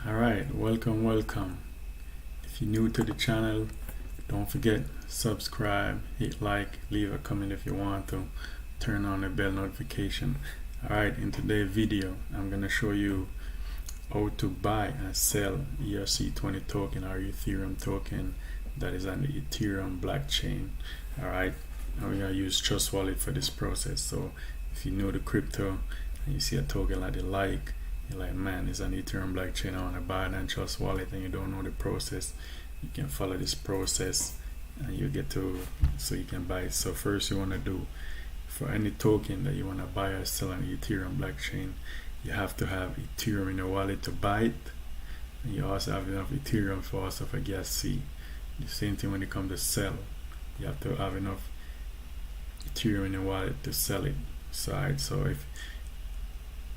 Alright, welcome. If you're new to the channel, don't forget subscribe, hit like, leave a comment if you want to, turn on the bell notification. Alright, in today's video I'm gonna show you how to buy and sell ERC20 token or Ethereum token that is on the Ethereum blockchain. Alright, and we're gonna use Trust Wallet for this process. So if you know the crypto and you see a token like you're like, man, it's an Ethereum blockchain, I want to buy it on Trust Wallet, and you don't know the process, you can follow this process and you get to, so you can buy it. So first you want to do, for any token that you want to buy or sell on the Ethereum blockchain, you have to have Ethereum in your wallet to buy it, and you also have enough Ethereum for gas fee. The same thing when it comes to sell, you have to have enough Ethereum in your wallet to sell it. So if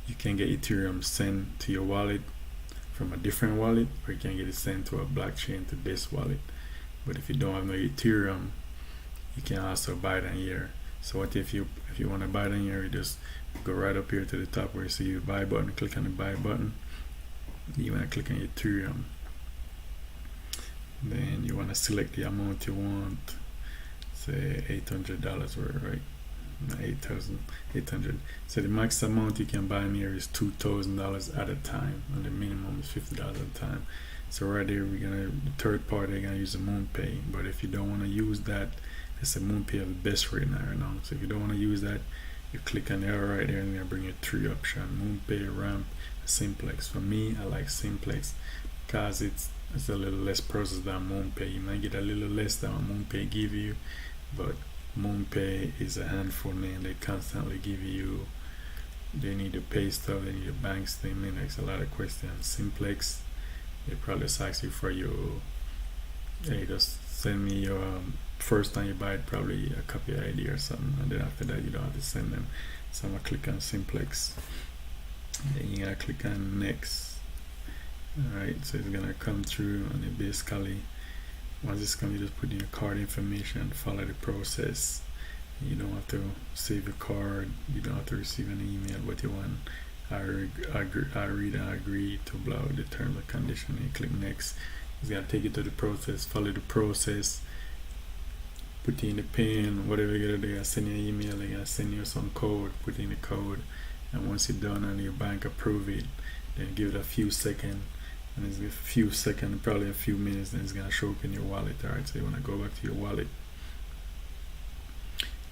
you can get Ethereum sent to your wallet from a different wallet, or you can get it sent to a blockchain to this wallet. But if you don't have no Ethereum, you can also buy it on here. So what if you want to buy it on here, you just go right up here to the top where you see your buy button, click on the buy button. You want to click on Ethereum. Then you want to select the amount you want, say $800 worth, right? 8,800. So the max amount you can buy in here is $2,000 at a time, and the minimum is $50 at a time. So right there, the third party gonna use a MoonPay. But if you don't want to use that, it's a MoonPay of the best right now. So if you don't want to use that, you click on the arrow right there, and they'll bring you three options: MoonPay, Ramp, Simplex. For me, I like Simplex because it's a little less process than MoonPay. You might get a little less than what MoonPay give you, but MoonPay is a handful, man. They constantly give you, they need to pay stuff, they need a bank statement, there's a lot of questions. Simplex, they probably just ask you for your, hey, just send me your, first time you buy it, probably a copy ID or something, and then after that you don't have to send them. So I'm gonna click on Simplex, then you gotta click on next. Alright, so it's gonna come through, and it basically, once it's come, you just put in your card information, follow the process. You don't have to save your card, you don't have to receive an email, what you want. I read and agree to blah the terms and conditions, and you click next. It's gonna take you to the process, follow the process, put in the PIN, whatever you're gonna do, send you an email, they're gonna send you some code, put in the code, and once you're done and your bank approve it, then give it a few seconds. And it's a few seconds, probably a few minutes, then it's gonna show up in your wallet. Alright, so you wanna go back to your wallet.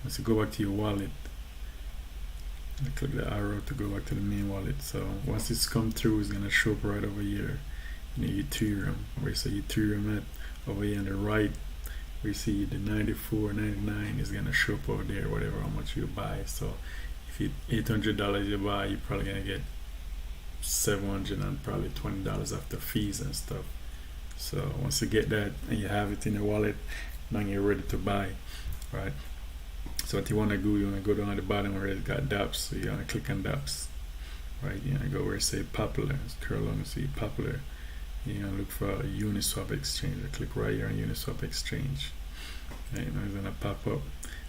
Once you go back to your wallet, click the arrow to go back to the main wallet. So once it's come through, it's gonna show up right over here in the Ethereum. Where you see Ethereum at over here on the right, where you see the 94.99 is gonna show up over there, whatever how much you buy. So if you $800 you buy, you're probably gonna get $700 and probably $20 after fees and stuff. So once you get that and you have it in your wallet, now you're ready to buy, right? So what you want to do, you want to go down at the bottom where it's got dApps. So you want to click on dApps, right? You want to go where it say popular, scroll on and see popular. You want to look for Uniswap exchange. Click right here on Uniswap exchange. Right, now it's gonna pop up.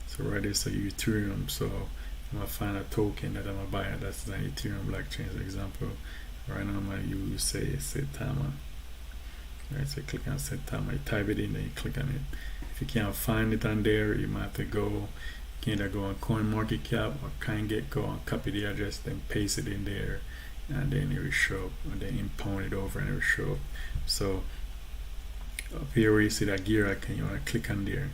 So right there, so Ethereum. So I'm gonna find a token that I'm gonna buy, that's an Ethereum blockchain, for example. Right now I'm gonna use say set timer. Right, so click on set timer, you type it in, then you click on it. If you can't find it on there, you might have to go, you can either go on CoinMarketCap or CoinGecko and copy the address, then paste it in there, and then it will show up, and then impound it over and it will show up. So up here where you see that gear icon, you wanna click on there.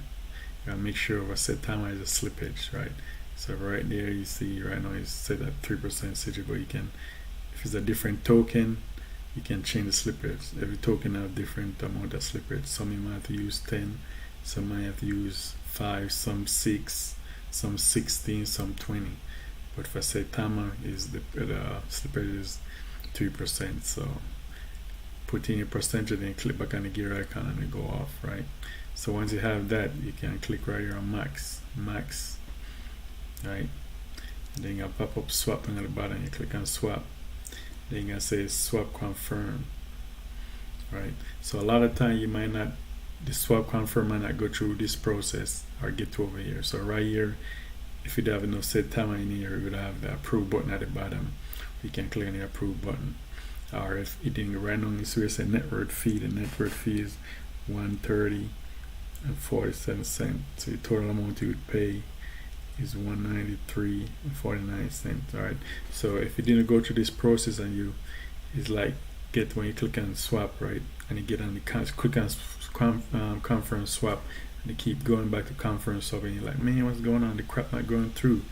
You gotta make sure of a set timer is a slippage, right? So right there you see right now it's set at 3% slippage, but you can, if it's a different token, you can change the slippage. Every token have different amount of slippage. Some you might have to use 10, some might have to use 5, some 6, some 16, some 20. But for say timer is the slippage is 3%. So put in your percentage, then click back on the gear icon and it go off, right? So once you have that, you can click right here on max. Right, and then you got pop up swapping at the bottom, you click on swap, then you gonna say swap confirm, right? So a lot of time you might not, the swap confirm might not go through this process or get to over here. So right here, if you don't have enough set timer in here, you would have the approve button at the bottom. You can click on the approve button, or if it didn't right now, you see where it says network fee. The network fee is $130.47. So the total amount you would pay is $193.49. All right. So if you didn't go through this process and you, it's like get when you click on swap, right, and you get on the click on conference swap, and you keep going back to conference swap, and you're like, man, what's going on? The crap not going through.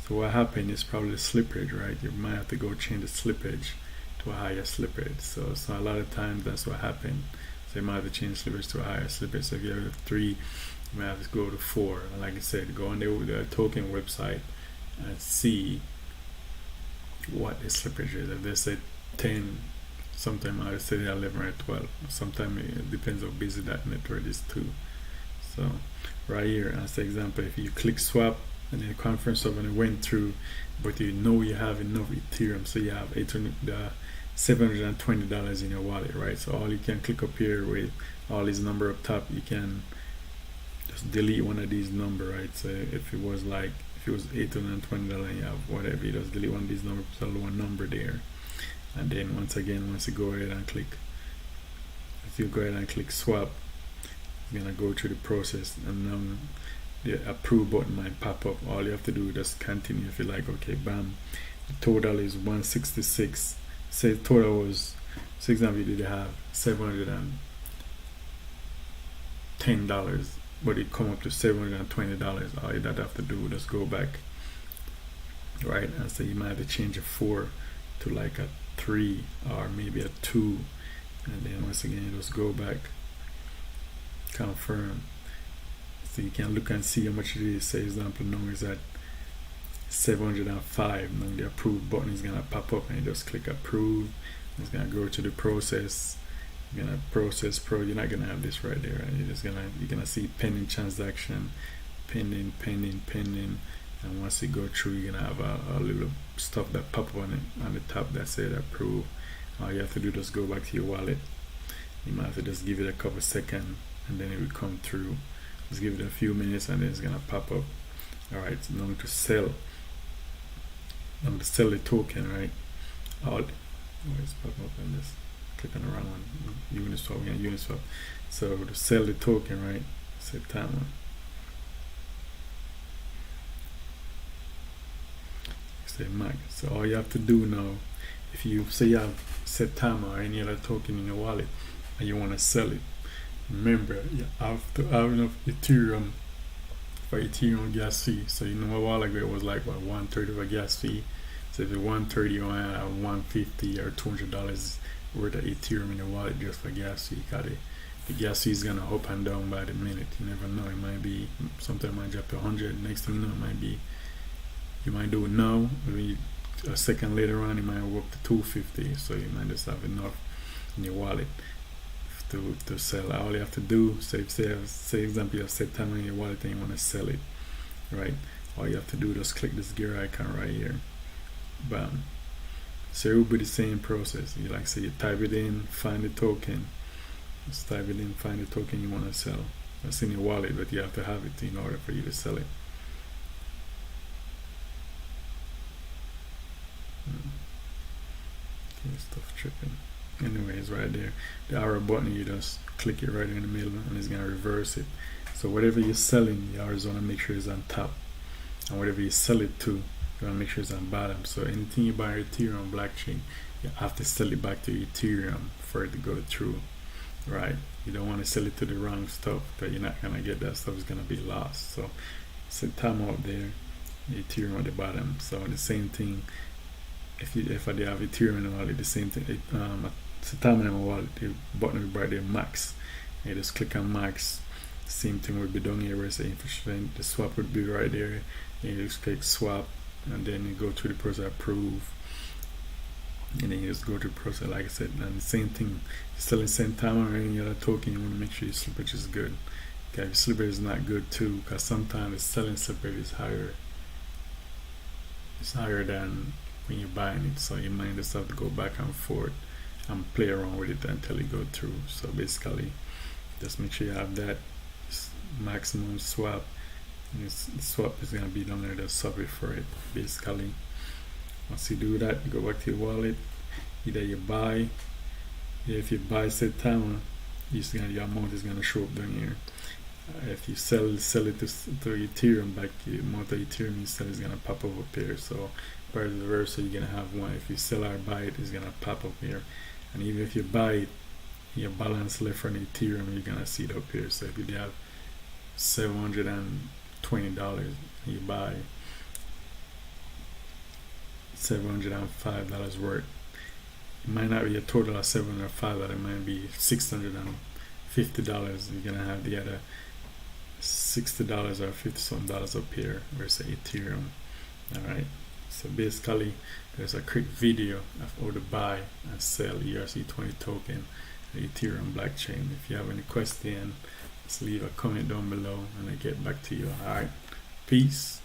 So what happened is probably the slippage, right? You might have to go change the slippage to a higher slippage. So a lot of times that's what happened. So you might have to change slippage to a higher slippage. So if you have a 3, you might have to go to 4. And like I said, go on the token website and see what the slippage is. If they say 10, sometimes I would say 11 or 12. Sometimes it depends how busy that network is too. So right here, as an example, if you click swap and the conference of, and it went through, but you know you have enough Ethereum, so you have $720 in your wallet, right? So all you can click up here with all these number up top, you can just delete one of these number, right? So if it was $820 and you have whatever, you just delete one of these numbers, put a lower number there, and then once you go ahead and click, swap, you're gonna go through the process, and the approve button might pop up. All you have to do is just continue. If you like, okay, bam, the total is 166. Say total was, for example, you did have $710, but it come up to $720. All you have to do is just go back, right, and say you might have to change a 4 to like a 3 or maybe a 2, and then once again you just go back, confirm. So you can look and see how much it is. Say example now is at 705. Now the approve button is gonna pop up and you just click approve. It's gonna go to the process. You're gonna process pro. You're not gonna have this right there. Right? You're gonna see pending transaction, pending, and once you go through, you're gonna have a little stuff that pop up on the top that said approve. All you have to do is just go back to your wallet. You might have to just give it a couple seconds and then it will come through. Just give it a few minutes and then it's gonna pop up. Alright, so now to sell. Now to sell the token, right? It's pop up on this. Click on the wrong one. Uniswap, we're gonna Uniswap. So to sell the token, right? Set timer. Say max. So all you have to do now, if you say you have set timer or any other token in your wallet and you want to sell it, remember you have to have enough Ethereum for Ethereum gas fee. So you know a while ago it was like what, $130 for gas fee. So if it's $130, you want to have $150 or $200 worth of Ethereum in your wallet just for gas fee. Cause the gas fee is gonna up and down by the minute. You never know. It might be sometimes it might drop to 100. Next thing you know, it might be, you might do it now. Maybe a second later on, it might go up to 250. So you might just have enough in your wallet to sell. All you have to do, say example you have set time in your wallet and you want to sell it, right? All you have to do is just click this gear icon right here, bam. So it will be the same process. You like say you type it in, find the token, just type it in, find the token you want to sell. That's in your wallet, but you have to have it in order for you to sell it. Okay, stuff tripping. Anyways, right there, the arrow button, you just click it right in the middle and it's gonna reverse it. So whatever you're selling, you always wanna make sure it's on top, and whatever you sell it to, you wanna make sure it's on bottom. So anything you buy Ethereum blockchain, you have to sell it back to Ethereum for it to go through, right? You don't want to sell it to the wrong stuff, because you're not gonna get that stuff, is gonna be lost. So set time out there, Ethereum at the bottom. So the same thing. If I have Ethereum in the wallet, the same thing. It's the time in my wallet, the button will be right there, max. You just click on max. Same thing would be down here where it's saying the swap would be right there. You just click swap, and then you go through the process, approve, and then you just go through the process, like I said. And the same thing, selling same time or any other token, you want to make sure your slippage is good. Okay, if your slippage is not good too, because sometimes the selling slippage is higher. It's higher than when you're buying it, so you might just have to go back and forth and play around with it until you go through. So basically, just make sure you have that maximum swap. And the swap is gonna be down there. Just swap it for it. Basically, once you do that, you go back to your wallet. Either you buy, if you buy said timer, your amount is gonna show up down here. If you sell it to Ethereum, like the amount of Ethereum you sell is gonna pop up here. So vice versa, you're gonna have one. If you sell or buy it, it's gonna pop up here. And even if you buy it, your balance left on Ethereum, you're gonna see it up here. So if you have $720, you buy $705 worth. It might not be a total of $705, but it might be $650. You're gonna have the other $60 or $50 some up here versus Ethereum. Alright, so basically there's a quick video of how to buy and sell ERC20 token on Ethereum blockchain. If you have any question, just leave a comment down below and I'll get back to you. Alright, peace.